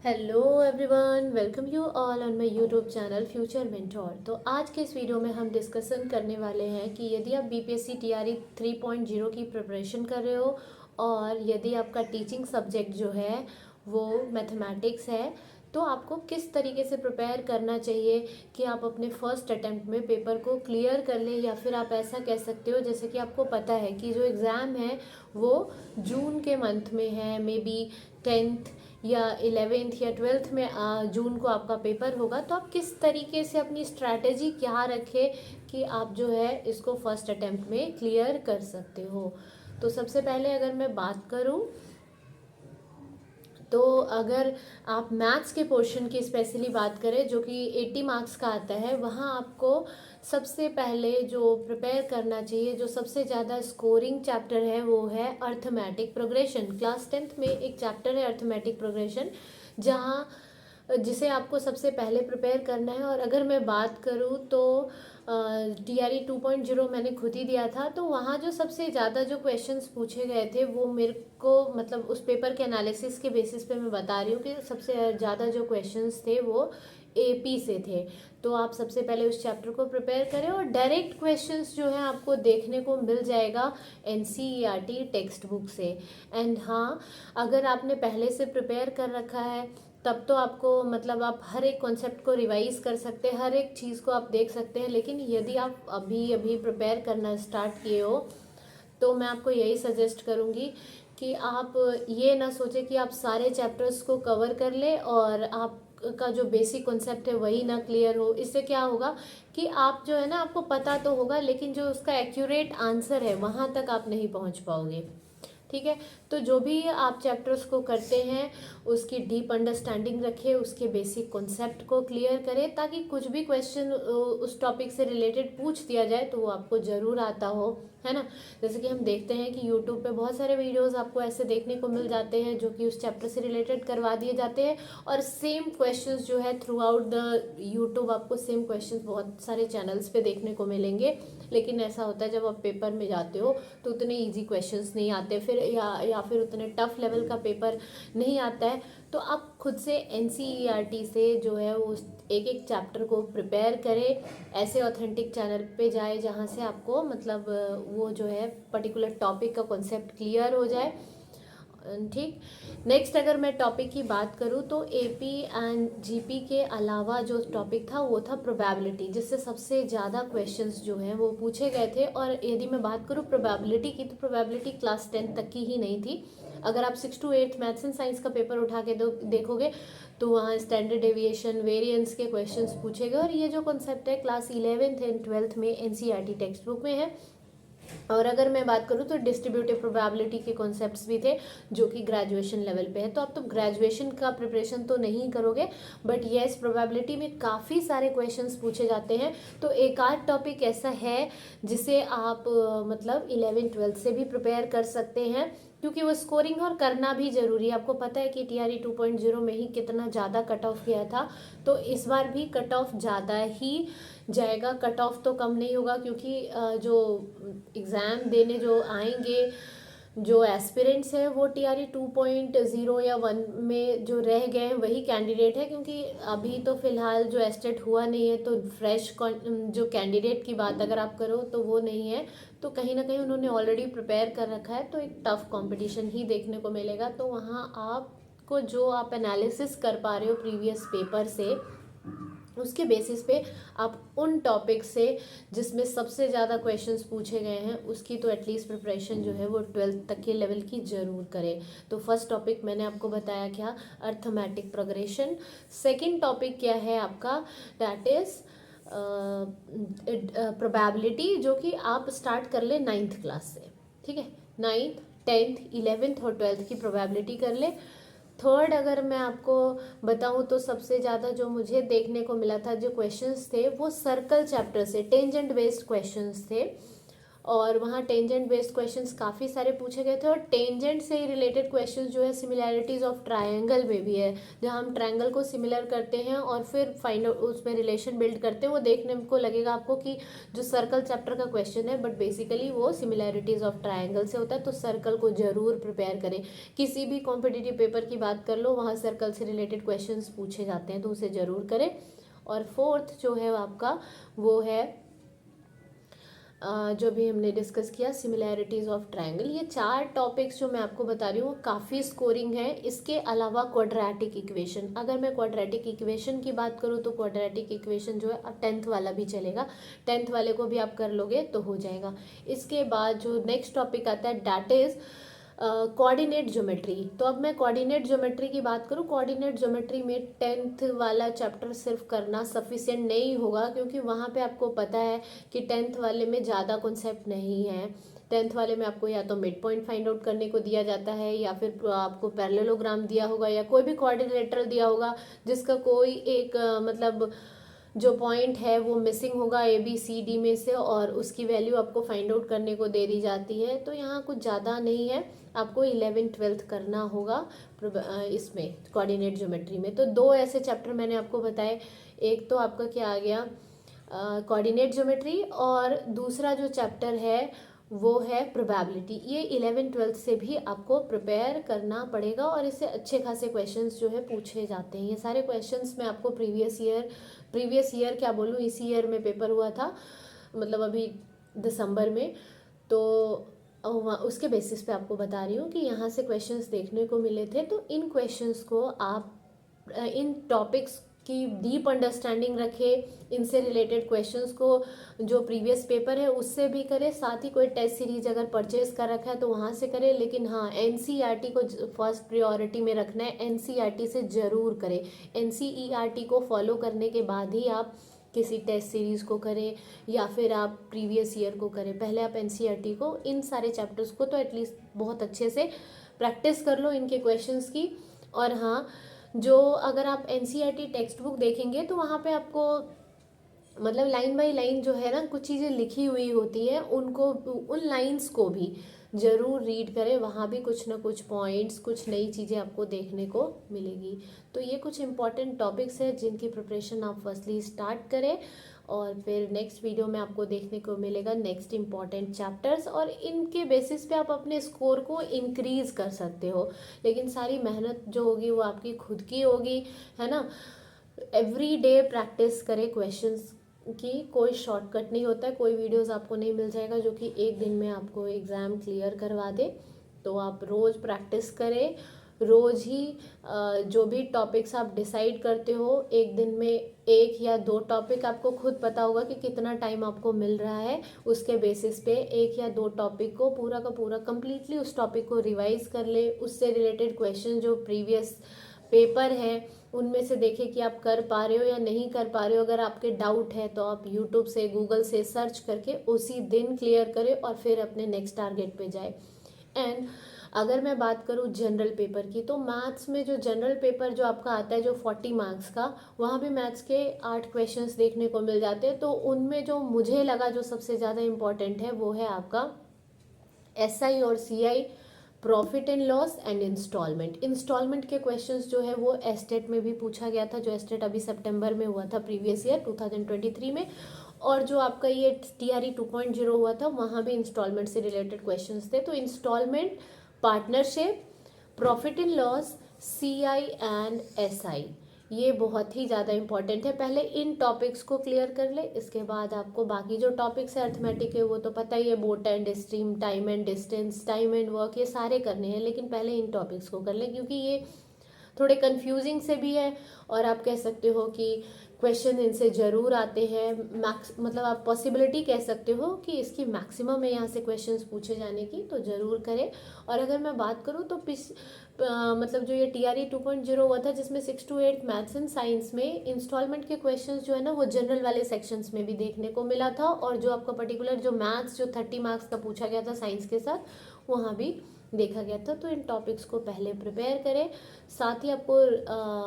Hello everyone, welcome you all on my YouTube channel future mentor. तो आज के इस वीडियो में हम डिस्कशन करने वाले हैं कि यदि आप बीपीएससी टीआरई 3.0 की प्रिपरेशन कर रहे हो और यदि आपका टीचिंग सब्जेक्ट जो है वो मैथमेटिक्स है, तो आपको किस तरीके से प्रिपेयर करना चाहिए कि आप अपने फर्स्ट अटेम्प्ट में पेपर को क्लियर कर लें। या फिर आप ऐसा कह सकते हो, जैसे कि आपको पता है कि जो एग्ज़ाम है वो जून के मंथ में है, मे बी 10th या 11th या 12th में जून को आपका पेपर होगा। तो आप किस तरीके से अपनी स्ट्रैटेजी क्या रखें कि आप जो है इसको फर्स्ट अटेम्प्ट में क्लियर कर सकते हो। तो सबसे पहले अगर मैं बात करूं, तो अगर आप मैथ्स के पोर्शन की स्पेशली बात करें जो कि 80 मार्क्स का आता है, वहाँ आपको सबसे पहले जो प्रिपेयर करना चाहिए, जो सबसे ज़्यादा स्कोरिंग चैप्टर है वो है अर्थमेटिक प्रोग्रेशन। क्लास 10th में एक चैप्टर है अर्थमेटिक प्रोग्रेशन, जहाँ जिसे आपको सबसे पहले प्रिपेयर करना है। और अगर मैं बात करूँ तो टीआरई 2.0 मैंने खुद ही दिया था, तो वहाँ जो सबसे ज़्यादा जो क्वेश्चंस पूछे गए थे वो मेरे को मतलब उस पेपर के एनालिसिस के बेसिस पे मैं बता रही हूँ कि सबसे ज़्यादा जो क्वेश्चंस थे वो एपी से थे। तो आप सबसे पहले उस चैप्टर को प्रिपेयर करें और डायरेक्ट क्वेश्चंस जो है आपको देखने को मिल जाएगा एनसीईआरटी टेक्स्ट बुक से। एंड हाँ, अगर आपने पहले से प्रिपेयर कर रखा है तब तो आपको मतलब आप हर एक कॉन्सेप्ट को रिवाइज कर सकते हैं, हर एक चीज़ को आप देख सकते हैं। लेकिन यदि आप अभी अभी प्रिपेयर करना स्टार्ट किए हो तो मैं आपको यही सजेस्ट करूँगी कि आप ये ना सोचें कि आप सारे चैप्टर्स को कवर कर ले और आप का जो बेसिक कॉन्सेप्ट है वही ना क्लियर हो। इससे क्या होगा कि आप जो है ना, आपको पता तो होगा लेकिन जो उसका एक्यूरेट आंसर है वहाँ तक आप नहीं पहुँच पाओगे। ठीक है, तो जो भी आप चैप्टर्स को करते हैं उसकी डीप अंडरस्टैंडिंग रखें, उसके बेसिक कॉन्सेप्ट को क्लियर करें, ताकि कुछ भी क्वेश्चन उस टॉपिक से रिलेटेड पूछ दिया जाए तो वो आपको ज़रूर आता हो, है ना। जैसे कि हम देखते हैं कि यूट्यूब पे बहुत सारे वीडियोस आपको ऐसे देखने को मिल जाते हैं जो कि उस चैप्टर से रिलेटेड करवा दिए जाते हैं, और सेम क्वेश्चंस जो है थ्रू आउट द यूट्यूब आपको सेम क्वेश्चंस बहुत सारे चैनल्स पे देखने को मिलेंगे। लेकिन ऐसा होता है जब आप पेपर में जाते हो तो उतने इजी क्वेश्चंस नहीं आते, फिर या फिर उतने टफ लेवल का पेपर नहीं आता है। तो आप खुद से एनसीईआरटी से जो है वो एक एक चैप्टर को प्रिपेयर करें, ऐसे ऑथेंटिक चैनल पे जाए जहाँ से आपको मतलब वो जो है पर्टिकुलर टॉपिक का कॉन्सेप्ट क्लियर हो जाए। ठीक, नेक्स्ट अगर मैं टॉपिक की बात करूँ तो एपी एंड जीपी के अलावा जो टॉपिक था वो था प्रोबेबिलिटी, जिससे सबसे ज़्यादा क्वेश्चंस जो हैं वो पूछे गए थे। और यदि मैं बात करूँ प्रोबेबिलिटी की, तो प्रोबेबिलिटी क्लास 10 तक की ही नहीं थी। अगर आप 6 to 8 मैथ्स एंड साइंस का पेपर उठा के देखोगे तो वहाँ स्टैंडर्ड डेविएशन, वेरिएंस के क्वेश्चंस पूछे गए। और ये जो कॉन्सेप्ट है क्लास 11th एंड 12th में एनसीईआरटी टेक्स्ट बुक में है। और अगर मैं बात करूँ तो डिस्ट्रीब्यूटिव प्रोबेबिलिटी के कॉन्सेप्ट्स भी थे जो कि ग्रेजुएशन लेवल पे है। तो आप तो ग्रेजुएशन का प्रिपरेशन तो नहीं करोगे, बट येस प्रोबेबिलिटी में काफ़ी सारे क्वेश्चंस पूछे जाते हैं। तो एक आध टॉपिक ऐसा है जिसे आप मतलब 11th-12th से भी प्रिपेयर कर सकते हैं, क्योंकि वो स्कोरिंग और करना भी ज़रूरी है। आपको पता है कि टीआरई 2.0 में ही कितना ज़्यादा कट ऑफ गया था, तो इस बार भी कट ऑफ ज़्यादा ही जाएगा। कट ऑफ तो कम नहीं होगा, क्योंकि जो एग्ज़ाम देने जो आएंगे जो एस्पिरेंट्स हैं वो टीआरई 2.0 या 1 में जो रह गए हैं वही कैंडिडेट है, क्योंकि अभी तो फ़िलहाल जो एस्टेट हुआ नहीं है, तो फ्रेश जो कैंडिडेट की बात अगर आप करो तो वो नहीं है। तो कहीं ना कहीं उन्होंने ऑलरेडी प्रिपेयर कर रखा है, तो एक टफ कंपटीशन ही देखने को मिलेगा। तो वहाँ आपको जो आप एनालिसिस कर पा रहे हो प्रीवियस पेपर से, उसके बेसिस पे आप उन टॉपिक से जिसमें सबसे ज़्यादा क्वेश्चंस पूछे गए हैं उसकी तो एटलीस्ट प्रिपरेशन जो है वो 12th तक के लेवल की ज़रूर करें। तो फर्स्ट टॉपिक मैंने आपको बताया क्या, अर्थमेटिक प्रोग्रेशन। सेकंड टॉपिक क्या है आपका, दैट इज़ प्रोबेबिलिटी, जो कि आप स्टार्ट कर ले 9th क्लास से। ठीक है, 9th 10th 11th और 12th की प्रोबेबिलिटी कर ले। थर्ड अगर मैं आपको बताऊं तो सबसे ज़्यादा जो मुझे देखने को मिला था जो क्वेश्चंस थे वो सर्कल चैप्टर से, टेंजेंट बेस्ड क्वेश्चंस थे। और वहाँ टेंजेंट बेस्ड क्वेश्चंस काफ़ी सारे पूछे गए थे, और टेंजेंट से ही रिलेटेड क्वेश्चंस जो है सिमिलैरिटीज़ ऑफ ट्रायंगल में भी है, जहाँ हम ट्रायंगल को सिमिलर करते हैं और फिर फाइंड उसमें रिलेशन बिल्ड करते हैं। वो देखने को लगेगा आपको कि जो सर्कल चैप्टर का क्वेश्चन है, बट बेसिकली वो सिमिलैरिटीज़ ऑफ ट्रायंगल से होता है। तो सर्कल को ज़रूर प्रिपेयर करें। किसी भी कॉम्पिटिटिव पेपर की बात कर लो, वहाँ सर्कल से रिलेटेड क्वेश्चन पूछे जाते हैं, तो उसे ज़रूर करें। और फोर्थ जो है आपका वो है जो भी हमने डिस्कस किया, सिमिलैरिटीज़ ऑफ ट्रायंगल। ये 4 टॉपिक्स जो मैं आपको बता रही हूँ वो काफ़ी स्कोरिंग है। इसके अलावा क्वाड्रेटिक इक्वेशन, अगर मैं क्वाड्रेटिक इक्वेशन की बात करूँ तो क्वाड्रेटिक इक्वेशन जो है 10th वाला भी चलेगा, 10th वाले को भी आप कर लोगे तो हो जाएगा। इसके बाद जो नेक्स्ट टॉपिक आता है दैट इज़ कोऑर्डिनेट ज्योमेट्री। तो अब मैं कोऑर्डिनेट ज्योमेट्री की बात करूँ, कोऑर्डिनेट ज्योमेट्री में 10th वाला चैप्टर सिर्फ करना सफिशिएंट नहीं होगा, क्योंकि वहाँ पे आपको पता है कि 10th वाले में ज़्यादा कॉन्सेप्ट नहीं है। 10th वाले में आपको या तो मिड पॉइंट फाइंड आउट करने को दिया जाता है, या फिर आपको पैरेललोग्राम दिया होगा, या कोई भी कोऑर्डिनेटर दिया होगा जिसका कोई एक मतलब जो पॉइंट है वो मिसिंग होगा ABCD में से, और उसकी वैल्यू आपको फाइंड आउट करने को दे दी जाती है। तो यहाँ कुछ ज़्यादा नहीं है, आपको 11th-12th करना होगा इसमें कोऑर्डिनेट ज्योमेट्री में। तो 2 ऐसे चैप्टर मैंने आपको बताए, एक तो आपका क्या आ गया कोऑर्डिनेट ज्योमेट्री, और दूसरा जो चैप्टर है वो है प्रोबेबिलिटी। ये 11th-12th से भी आपको प्रिपेयर करना पड़ेगा, और इससे अच्छे खासे क्वेश्चंस जो है पूछे जाते हैं। ये सारे क्वेश्चंस मैं आपको प्रीवियस ईयर क्या बोलूँ, इसी ईयर में पेपर हुआ था, मतलब अभी दिसंबर में, तो उसके बेसिस पे आपको बता रही हूँ कि यहाँ से क्वेश्चंस देखने को मिले थे। तो इन क्वेश्चंस को आप इन टॉपिक्स की डीप अंडरस्टैंडिंग रखें, इनसे रिलेटेड क्वेश्चंस को जो प्रीवियस पेपर है उससे भी करें, साथ ही कोई टेस्ट सीरीज अगर परचेज कर रखा है तो वहाँ से करें। लेकिन हाँ, NCERT को फर्स्ट प्रायोरिटी में रखना है, NCERT से ज़रूर करें। NCERT को फॉलो करने के बाद ही आप किसी टेस्ट सीरीज़ को करें या फिर आप प्रीवियस ईयर को करें। पहले आप NCERT को, इन सारे चैप्टर्स को तो एटलीस्ट बहुत अच्छे से प्रैक्टिस कर लो इनके क्वेश्चंस की। और हाँ, जो अगर आप NCERT टेक्स्ट बुक देखेंगे तो वहाँ पे आपको मतलब लाइन बाय लाइन जो है ना कुछ चीज़ें लिखी हुई होती है, उनको उन लाइंस को भी ज़रूर रीड करें। वहाँ भी कुछ ना कुछ पॉइंट्स, कुछ नई चीज़ें आपको देखने को मिलेगी। तो ये कुछ इंपॉर्टेंट टॉपिक्स हैं जिनकी प्रिपरेशन आप फर्स्टली स्टार्ट करें, और फिर नेक्स्ट वीडियो में आपको देखने को मिलेगा नेक्स्ट इंपॉर्टेंट चैप्टर्स, और इनके बेसिस पे आप अपने स्कोर को इंक्रीज़ कर सकते हो। लेकिन सारी मेहनत जो होगी वो आपकी खुद की होगी, है ना। एवरी डे प्रैक्टिस करें क्वेश्चंस की, कोई शॉर्टकट नहीं होता है, कोई वीडियोस आपको नहीं मिल जाएगा जो कि एक दिन में आपको एग्ज़ाम क्लियर करवा दे। तो आप रोज़ प्रैक्टिस करें, रोज़ ही जो भी टॉपिक्स आप डिसाइड करते हो, एक दिन में 1 या 2 टॉपिक, आपको खुद पता होगा कि कितना टाइम आपको मिल रहा है, उसके बेसिस पे 1 या 2 टॉपिक को पूरा का पूरा कंप्लीटली उस टॉपिक को रिवाइज कर ले। उससे रिलेटेड क्वेश्चन जो प्रीवियस पेपर है उनमें से देखें कि आप कर पा रहे हो या नहीं कर पा रहे हो। अगर आपके डाउट है तो आप यूट्यूब से, गूगल से सर्च करके उसी दिन क्लियर करें और फिर अपने नेक्स्ट टारगेट पे जाए। एंड अगर मैं बात करूँ जनरल पेपर की, तो मैथ्स में जो जनरल पेपर जो आपका आता है जो 40 मार्क्स का, वहाँ भी मैथ्स के 8 क्वेश्चंस देखने को मिल जाते हैं। तो उनमें जो मुझे लगा जो सबसे ज़्यादा इम्पॉर्टेंट है वो है आपका SI और CI, profit and loss and installment के क्वेश्चंस जो है वो एस्टेट में भी पूछा गया था, जो एस्टेट अभी सितंबर में हुआ था प्रीवियस ईयर 2023 में। और जो आपका ये TRE 2.0 हुआ था वहाँ भी इंस्टॉलमेंट से रिलेटेड क्वेश्चंस थे। तो installment, partnership, profit and loss, CI and SI, ये बहुत ही ज़्यादा इंपॉर्टेंट है। पहले इन टॉपिक्स को क्लियर कर ले, इसके बाद आपको बाकी जो टॉपिक्स है अर्थमेटिक है वो तो पता ही है, boat and stream, time and distance, time and work, ये सारे करने हैं। लेकिन पहले इन टॉपिक्स को कर ले, क्योंकि ये थोड़े कंफ्यूजिंग से भी है, और आप कह सकते हो कि क्वेश्चन इनसे ज़रूर आते हैं। मतलब आप पॉसिबिलिटी कह सकते हो कि इसकी मैक्सिमम है यहाँ से क्वेश्चंस पूछे जाने की, तो ज़रूर करें। और अगर मैं बात करूँ तो मतलब जो ये TRE 2.0 हुआ था जिसमें 6 to 8 मैथ्स एंड साइंस में इंस्टॉलमेंट के क्वेश्चंस जो है ना वो जनरल वाले सेक्शंस में भी देखने को मिला था, और जो आपका पर्टिकुलर जो मैथ्स जो 30 मार्क्स का पूछा गया था साइंस के साथ, वहाँ भी देखा गया था। तो इन टॉपिक्स को पहले प्रिपेयर करें। साथ ही आपको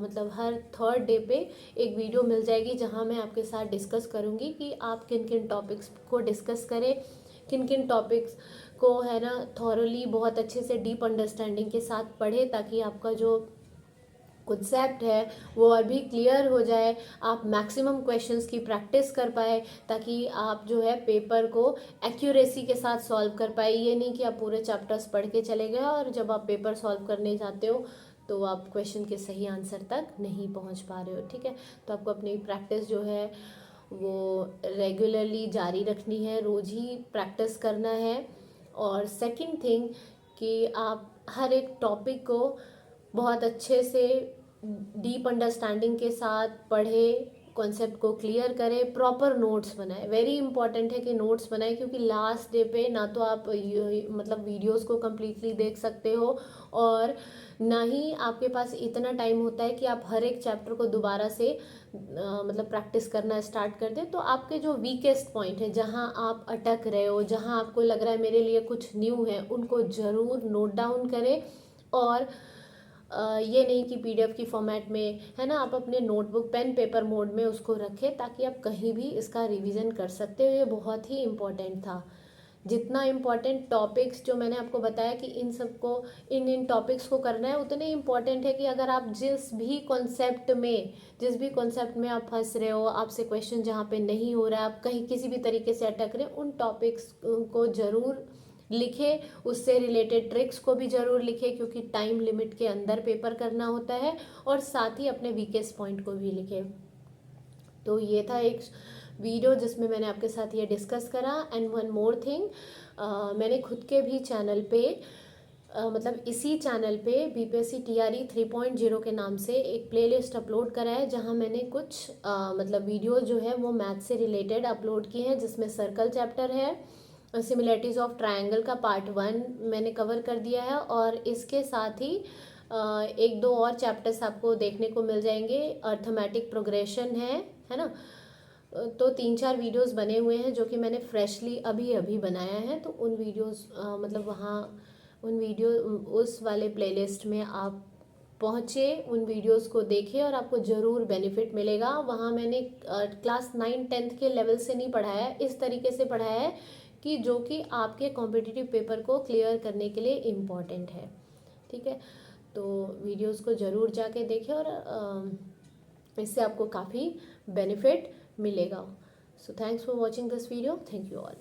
मतलब हर 3rd डे पे एक वीडियो मिल जाएगी जहां मैं आपके साथ डिस्कस करूंगी कि आप किन किन टॉपिक्स को डिस्कस करें, किन किन टॉपिक्स को है ना थॉरली बहुत अच्छे से डीप अंडरस्टैंडिंग के साथ पढ़े, ताकि आपका जो कॉन्सेप्ट है वो अभी क्लियर हो जाए, आप मैक्सिमम क्वेश्चंस की प्रैक्टिस कर पाए, ताकि आप जो है पेपर को एक्यूरेसी के साथ सॉल्व कर पाए। ये नहीं कि आप पूरे चैप्टर्स पढ़ के चले गए और जब आप पेपर सॉल्व करने जाते हो तो आप क्वेश्चन के सही आंसर तक नहीं पहुंच पा रहे हो। ठीक है, तो आपको अपनी प्रैक्टिस जो है वो रेगुलरली जारी रखनी है, रोज़ ही प्रैक्टिस करना है। और सेकंड थिंग कि आप हर एक टॉपिक को बहुत अच्छे से डीप अंडरस्टैंडिंग के साथ पढ़े, कॉन्सेप्ट को क्लियर करें, प्रॉपर नोट्स बनाए। वेरी इंपॉर्टेंट है कि नोट्स बनाए, क्योंकि लास्ट डे पे ना तो आप मतलब वीडियोस को कम्प्लीटली देख सकते हो और ना ही आपके पास इतना टाइम होता है कि आप हर एक चैप्टर को दोबारा से मतलब प्रैक्टिस करना स्टार्ट कर दें। तो आपके जो वीकेस्ट पॉइंट है, जहां आप अटक रहे हो, जहां आपको लग रहा है मेरे लिए कुछ न्यू है, उनको ज़रूर नोट डाउन करें। और ये नहीं कि पीडीएफ की फॉर्मेट में है ना, आप अपने नोटबुक पेन पेपर मोड में उसको रखें, ताकि आप कहीं भी इसका रिवीजन कर सकते हो। ये बहुत ही इम्पोर्टेंट था। जितना इम्पोर्टेंट टॉपिक्स जो मैंने आपको बताया कि इन सबको इन टॉपिक्स को करना है, उतने इम्पोर्टेंट है कि अगर आप जिस भी कॉन्सेप्ट में आप फंस रहे हो, आपसे क्वेश्चन जहाँ पे नहीं हो रहा है, आप कहीं किसी भी तरीके से अटक रहे, उन टॉपिक्स को ज़रूर लिखे, उससे रिलेटेड ट्रिक्स को भी ज़रूर लिखे, क्योंकि टाइम लिमिट के अंदर पेपर करना होता है। और साथ ही अपने वीकेस्ट पॉइंट को भी लिखे। तो ये था एक वीडियो जिसमें मैंने आपके साथ ये डिस्कस करा। एंड वन मोर थिंग, मैंने खुद के भी चैनल पे मतलब इसी चैनल पे बीपीएससी टीआरई 3.0 के नाम से एक प्लेलिस्ट अपलोड करा है, जहां मैंने कुछ मतलब वीडियो जो है वो मैथ से रिलेटेड अपलोड की हैं, जिसमें सर्कल चैप्टर है, सिमिलरिटीज ऑफ ट्रायंगल का पार्ट 1 मैंने कवर कर दिया है, और इसके साथ ही एक दो और चैप्टर्स आपको देखने को मिल जाएंगे। अर्थमेटिक प्रोग्रेशन है ना। तो 3-4 वीडियोस बने हुए हैं जो कि मैंने फ्रेशली अभी अभी बनाया है। तो उन वीडियोस मतलब वहाँ उन वीडियो उस वाले प्लेलिस्ट में आप पहुँचे, उन वीडियोस को देखें और आपको ज़रूर बेनिफिट मिलेगा। वहाँ मैंने क्लास 9-10 के लेवल से नहीं पढ़ाया है, इस तरीके से पढ़ाया है कि जो कि आपके कॉम्पिटिटिव पेपर को क्लियर करने के लिए इम्पॉर्टेंट है। ठीक है, तो वीडियोस को ज़रूर जाके देखें और इससे आपको काफ़ी बेनिफिट मिलेगा। So thanks for watching this video. Thank you all.